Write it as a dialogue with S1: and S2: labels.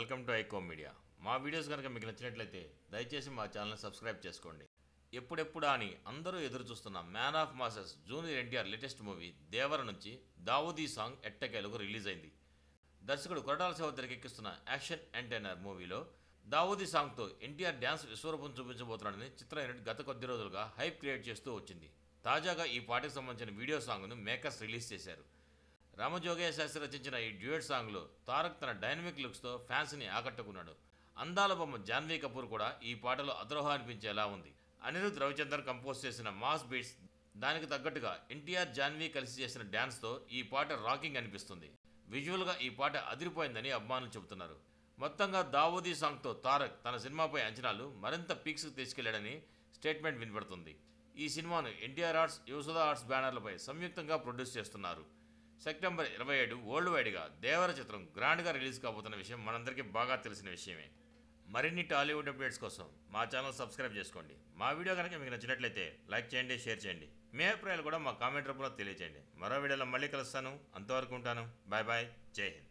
S1: Welcome to iQOO media. మా videos కనుక మీకు నచ్చినట్లయితే దయచేసి మా ఛానల్ని సబ్స్క్రైబ్ చేసుకోండి. ఎప్పుడెప్పుడా అని అందరూ ఎదురు చూస్తున్న man of masses junior NTR latest movie Devara నుంచి దావూదీ సాంగ్ ఎట్టకేలకు రిలీజ్ అయింది. దర్శకుడు కొరటాల శివ తెరకెక్కిస్తున్న యాక్షన్ ఎంటర్టైనర్ మూవీలో దావూదీ సాంగ్తో ఎన్టీఆర్ డ్యాన్స్ విశ్వరూపం చూపించబోతున్నాడని చిత్ర యూనిట్ గత కొద్ది రోజులుగా హైప్ క్రియేట్ చేస్తూ వచ్చింది. తాజాగా ఈ పాటకు సంబంధించిన వీడియో సాంగ్ను మేకర్స్ రిలీజ్ చేశారు. రామజోగయ్య శాస్త్రి రచించిన ఈ డ్యూయట్ సాంగ్లో తారక్ తన డైనమిక్ లుక్స్తో ఫ్యాన్స్ని ఆకట్టుకున్నాడు. అందాల బొమ్మ జాన్వీ కపూర్ కూడా ఈ పాటలో అద్రోహ అనిపించేలా ఉంది. అనిరుద్ రవిచందర్ కంపోజ్ చేసిన మాస్ బీట్స్ దానికి తగ్గట్టుగా ఎన్టీఆర్ జాన్వీ కలిసి చేసిన డ్యాన్స్తో ఈ పాట రాకింగ్ అనిపిస్తుంది. విజువల్గా ఈ పాట అదిరిపోయిందని అభిమానులు చెబుతున్నారు. మొత్తంగా దావూదీ సాంగ్తో తారక్ తన సినిమాపై అంచనాలు మరింత పీక్స్కి తీసుకెళ్లాడని స్టేట్మెంట్ వినపడుతుంది. ఈ సినిమాను ఎన్టీఆర్ ఆర్ట్స్, యువసుధ ఆర్ట్స్ బ్యానర్లపై సంయుక్తంగా ప్రొడ్యూస్ చేస్తున్నారు. సెప్టెంబర్ 27 వరల్డ్ వైడ్గా దేవర చిత్రం గ్రాండ్గా రిలీజ్ కాబోతున్న విషయం మనందరికీ బాగా తెలిసిన విషయమే. మరిన్ని టాలీవుడ్ అప్డేట్స్ కోసం మా ఛానల్ సబ్స్క్రైబ్ చేసుకోండి. మా వీడియో కనుక మీకు నచ్చినట్లయితే లైక్ చేయండి, షేర్ చేయండి. మీ అభిప్రాయాలు కూడా మా కామెంట్ రూపంలో తెలియజేయండి. మరో వీడియోలో మళ్ళీ కలుస్తాను. అంతవరకు ఉంటాను. Bye bye. జై హింద్.